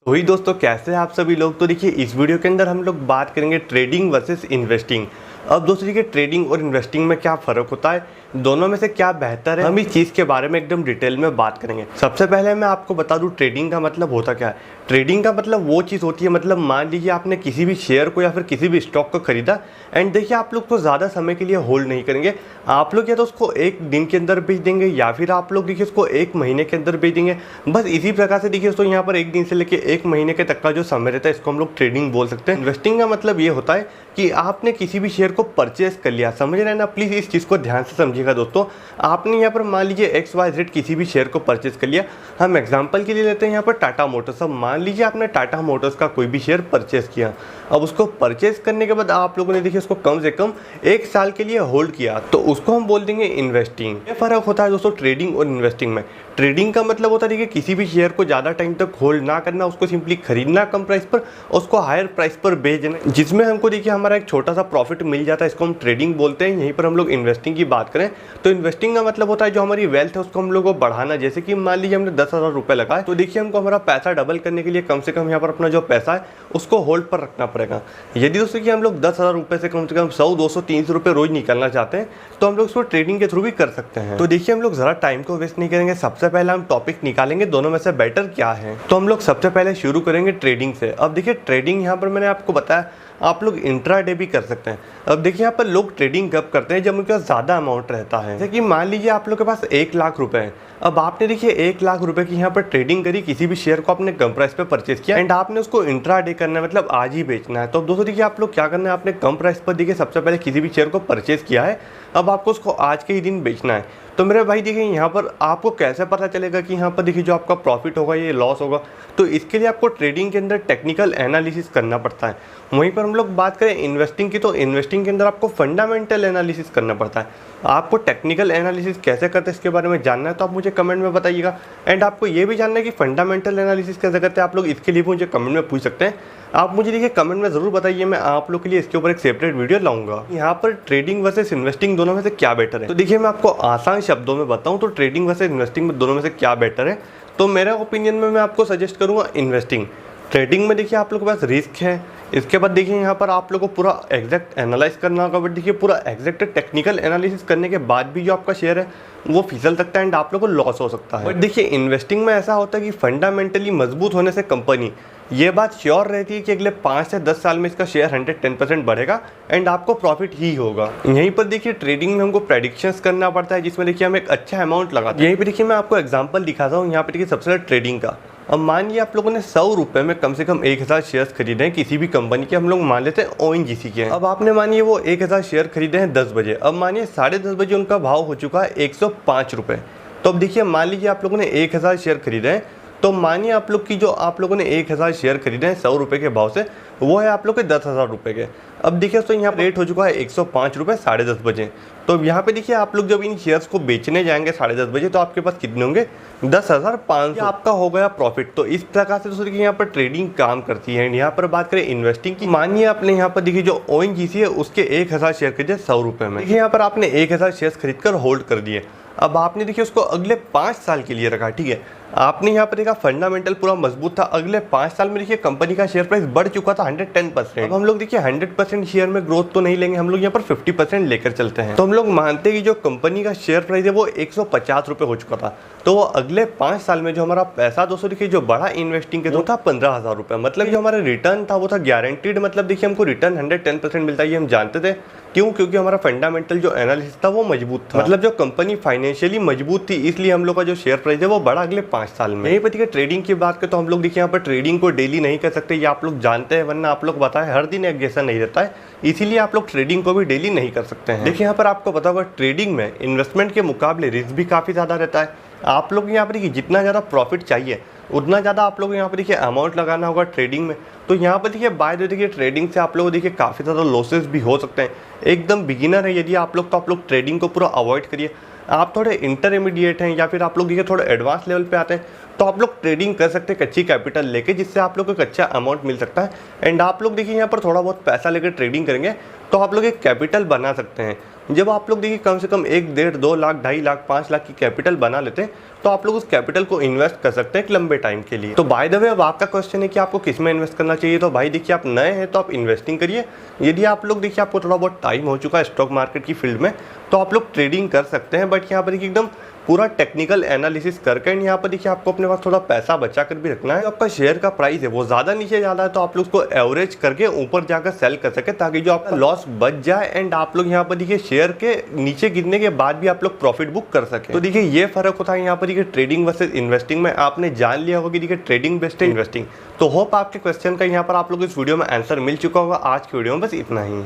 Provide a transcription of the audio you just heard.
तो वही दोस्तों, कैसे हैं आप सभी लोग। तो देखिए, इस वीडियो के अंदर हम लोग बात करेंगे ट्रेडिंग वर्सेस इन्वेस्टिंग। अब दोस्तों देखिए, ट्रेडिंग और इन्वेस्टिंग में क्या फ़र्क होता है, दोनों में से क्या बेहतर है, हम इस चीज़ के बारे में एकदम डिटेल में बात करेंगे। सबसे पहले मैं आपको बता दूं ट्रेडिंग का मतलब होता क्या है। ट्रेडिंग का मतलब वो चीज़ होती है, मतलब मान लीजिए आपने किसी भी शेयर को या फिर किसी भी स्टॉक को खरीदा एंड देखिए आप लोग को ज़्यादा समय के लिए होल्ड नहीं करेंगे। आप लोग या तो उसको एक दिन के अंदर बेच देंगे या फिर आप लोग देखिए उसको एक महीने के अंदर बेच देंगे। बस इसी प्रकार से देखिए दोस्तों, यहाँ पर एक दिन से लेकर एक महीने के तक का जो समय रहता है, इसको हम लोग ट्रेडिंग बोल सकते हैं। इन्वेस्टिंग का मतलब ये होता है कि आपने किसी भी शेयर को परचेस कर लिया। समझ रहे हैं ना, प्लीज़ इस चीज़ को ध्यान से समझिएगा दोस्तों। आपने यहाँ पर मान लीजिए XYZ किसी भी शेयर को परचेस कर लिया। हम एग्जांपल के लिए लेते हैं यहाँ पर टाटा मोटर्स। अब मान लीजिए आपने टाटा मोटर्स का कोई भी शेयर परचेस किया। अब उसको परचेस करने के बाद आप लोगों ने देखिए उसको कम से कम 1 साल के लिए होल्ड किया, तो उसको हम बोल देंगे इन्वेस्टिंग। ये फ़र्क होता है दोस्तों ट्रेडिंग और इन्वेस्टिंग में। ट्रेडिंग का मतलब होता है कि किसी भी शेयर को ज़्यादा टाइम तक होल्ड ना करना, उसको सिंपली खरीदना कम प्राइस पर, उसको हायर प्राइस पर बेचना, जिसमें हमको देखिए हमारा एक छोटा सा प्रॉफिट मिल जाता है। इसको हम ट्रेडिंग बोलते हैं। यहीं पर हम लोग इन्वेस्टिंग की बात करें तो इन्वेस्टिंग का मतलब होता है जो हमारी वेल्थ है उसको हम लोग को बढ़ाना। जैसे कि मान लीजिए हमने 10,000 रुपये लगाए, तो देखिए हमको हमारा पैसा डबल करने के लिए कम से कम यहाँ पर अपना जो पैसा है उसको होल्ड पर रखना पड़ेगा। यदि दोस्तों कि हम लोग 10,000 रुपये से कम 100, 200, 300 रुपये रोज निकालना चाहते हैं तो हम लोग उसको ट्रेडिंग के थ्रू भी कर सकते हैं। तो देखिए हम लोग ज़रा टाइम को वेस्ट नहीं करेंगे, सबसे पहले हम टॉपिक निकालेंगे दोनों में से बेटर क्या है। तो हम लोग सबसे पहले शुरू करेंगे ट्रेडिंग से। अब देखिए ट्रेडिंग यहाँ पर मैंने आपको बताया आप लोग इंट्राडे भी कर सकते हैं। अब देखिए यहाँ पर लोग ट्रेडिंग कब करते हैं, जब उनके पास ज़्यादा अमाउंट रहता है। जैसे कि मान लीजिए आप लोग के पास 1 लाख रुपए है। अब आपने देखिए 1 लाख रुपए की यहाँ पर ट्रेडिंग करी, किसी भी शेयर को आपने कम प्राइस पे परचेस किया एंड आपने उसको इंट्राडे करना है, मतलब आज ही बेचना है। तो अब दोस्तों देखिए आप लोग क्या करना है, आपने कम प्राइस पर देखिए सबसे पहले किसी भी शेयर को परचेस किया है, अब आपको उसको आज के ही दिन बेचना है। तो मेरे भाई देखिए यहाँ पर आपको कैसे पता चलेगा कि यहाँ पर देखिए जो आपका प्रॉफिट होगा ये लॉस होगा। तो इसके लिए आपको ट्रेडिंग के अंदर टेक्निकल एनालिसिस करना पड़ता है। वहीं पर हम लोग बात करें इन्वेस्टिंग की, तो इन्वेस्टिंग के अंदर आपको फंडामेंटल एनालिसिस करना पड़ता है। आपको टेक्निकल एनालिसिस कैसे करते हैं इसके बारे में जानना है तो आप मुझे कमेंट में बताइएगा। एंड आपको ये भी जानना है कि फंडामेंटल एनालिसिस कैसे करते हैं, आप लोग इसके लिए भी मुझे कमेंट में पूछ सकते हैं। आप मुझे देखिए कमेंट में ज़रूर बताइए, मैं आप लोग के लिए इसके ऊपर एक सेपरेट वीडियो लाऊंगा। यहाँ पर ट्रेडिंग वर्सेस इन्वेस्टिंग दोनों में से क्या बेटर है, तो देखिए मैं आपको आसान शब्दों में बताऊँ तो ट्रेडिंग वर्सेस इन्वेस्टिंग में दोनों में से क्या बेटर है, तो मेरा ओपिनियन में मैं आपको सजेस्ट करूँगा इन्वेस्टिंग। ट्रेडिंग में देखिए आप लोगों के पास रिस्क है, इसके बाद देखिए यहाँ पर आप लोगों को पूरा एग्जैक्ट एनालाइज करना होगा। बट देखिए पूरा एग्जैक्ट टेक्निकल एनालिसिस करने के बाद भी जो आपका शेयर है वो फिसल सकता है एंड आप लोगों को लॉस हो सकता है। बट देखिए इन्वेस्टिंग में ऐसा होता है कि फंडामेंटली मजबूत होने से कंपनी ये बात श्योर रहती है कि अगले 5 से 10 साल में इसका शेयर 110% बढ़ेगा एंड आपको प्रॉफिट ही होगा। यहीं पर देखिए ट्रेडिंग में हमको प्रेडिक्शंस करना पड़ता है, जिसमें देखिए हम एक अच्छा अमाउंट लगाते हैं। यहीं पर देखिए मैं आपको एग्जांपल दिखाता हूँ। यहाँ पे देखिए सबसे पहले ट्रेडिंग का, अब मानिए आप लोगों ने 100 रुपये में कम से कम 1000 शेयर्स खरीदे हैं किसी भी कंपनी के, हम लोग मान लेते हैं ONGC के हैं। अब आपने मानिए वो 1000 शेयर खरीदे हैं 10 बजे, अब मानिए 10:30 बजे उनका भाव हो चुका है 105 रुपये। तो अब देखिए मान लीजिए आप लोगों ने 1000 शेयर खरीदे हैं, तो मानिए आप लोग की जो आप लोगों ने 1000 शेयर खरीदे हैं 100 रुपये के भाव से, वो है आप लोग के 10,000 रुपये के। अब देखिए तो यहाँ रेट हो चुका है 105 रुपये 10:30 बजे। तो यहाँ पे देखिए आप लोग जब इन शेयर्स को बेचने जाएंगे 10:30 बजे तो आपके पास कितने होंगे, 10,500 आपका हो गया प्रॉफिट। तो इस प्रकार से दोस्तों देखिए यहाँ पर ट्रेडिंग काम करती है। यहाँ पर बात करें इन्वेस्टिंग की, मानिए आपने यहाँ पर देखिए जो ONGC है उसके 1000 शेयर खरीदे 100 रुपये में। देखिए यहाँ पर आपने 1000 शेयर खरीद कर होल्ड कर दिए। अब आपने देखिए उसको अगले 5 साल के लिए रखा, ठीक है। आपने यहाँ पर देखा फंडामेंटल पूरा मजबूत था। अगले 5 साल में देखिए कंपनी का शेयर प्राइस बढ़ चुका था 110%। अब हम लोग देखिए 100% शेयर में ग्रोथ तो नहीं लेंगे, हम लोग यहाँ पर 50% लेकर चलते हैं। तो हम लोग मानते हैं कि जो कंपनी का शेयर प्राइस है वो 150 रुपये हो चुका था, तो वो अगले 5 साल में जो हमारा पैसा दोस्तों देखिए जो बड़ा इन्वेस्टिंग के वो था 15,000 रुपये। मतलब जो हमारा रिटर्न था वो था गारंटीड, मतलब देखिए हमको रिटर्न 110% मिलता है, ये हम जानते थे। क्यों? क्योंकि हमारा फंडामेंटल जो एनालिसिस था वो मजबूत था। मतलब जो कंपनी फाइनेंशियली मजबूत थी, इसलिए हम लोग का जो शेयर प्राइस है वो बढ़ा अगले 5 साल में। यहीं पर देखिए ट्रेडिंग की बात करें तो हम लोग देखिए यहाँ पर ट्रेडिंग को डेली नहीं कर सकते, ये आप लोग जानते हैं, वरना आप लोग बताएं हर दिन एक जैसा नहीं रहता है, इसीलिए आप लोग ट्रेडिंग को भी डेली नहीं कर सकते हैं। देखिए यहाँ पर आपको पता होगा ट्रेडिंग में इन्वेस्टमेंट के मुकाबले रिस्क भी काफ़ी ज़्यादा रहता है। आप लोग यहाँ पर देखिए जितना ज़्यादा प्रॉफिट चाहिए उतना ज़्यादा आप लोग यहाँ पर देखिए अमाउंट लगाना होगा ट्रेडिंग में। तो यहाँ पर देखिए बाय द वे देखिए ट्रेडिंग से आप लोग देखिए काफ़ी ज़्यादा लॉसेस भी हो सकते हैं। एकदम बिगिनर है यदि आप लोग, तो आप लोग ट्रेडिंग को पूरा अवॉइड करिए। आप थोड़े इंटरमीडिएट हैं या फिर आप लोग देखिए थोड़े एडवांस लेवल पे आते हैं तो आप लोग ट्रेडिंग कर सकते हैं कच्ची कैपिटल लेके, जिससे आप लोग को एक अच्छा अमाउंट मिल सकता है। एंड आप लोग देखिए यहाँ पर थोड़ा बहुत पैसा लेकर ट्रेडिंग करेंगे तो आप लोग एक कैपिटल बना सकते हैं। जब आप लोग देखिए कम से कम 1, 1.5, 2 लाख, 2.5 लाख, 5 लाख की कैपिटल बना लेते हैं तो आप लोग उस कैपिटल को इन्वेस्ट कर सकते हैं एक लंबे टाइम के लिए। तो बाय द वे अब आपका क्वेश्चन है कि आपको किस में इन्वेस्ट करना चाहिए। तो भाई देखिए आप नए हैं तो आप इन्वेस्टिंग करिए। यदि आप लोग देखिए आपको थोड़ा बहुत टाइम हो चुका है स्टॉक मार्केट की फील्ड में तो आप लोग ट्रेडिंग कर सकते हैं। बट यहाँ पर देखिए एकदम पूरा टेक्निकल एनालिसिस करके यहाँ पर देखिए आपको अपने पास थोड़ा पैसा बचा कर भी रखना है। आपका शेयर का प्राइस है वो ज़्यादा नीचे ज़्यादा है तो आप लोग उसको एवरेज करके ऊपर जाकर सेल कर सके ताकि जो आपका लॉस बच जाए एंड आप लोग यहाँ पर देखिए शेयर के नीचे गिरने के बाद भी आप लोग प्रॉफिट बुक कर सके। तो देखिए ये फर्क होता है यहाँ पर देखिए ट्रेडिंग वर्सेज इन्वेस्टिंग में। आपने जान लिया होगा कि देखिए ट्रेडिंग बेस्ट है इन्वेस्टिंग। तो होप आपके क्वेश्चन का यहाँ पर आप लोग इस वीडियो में आंसर मिल चुका होगा। आज की वीडियो में बस इतना ही।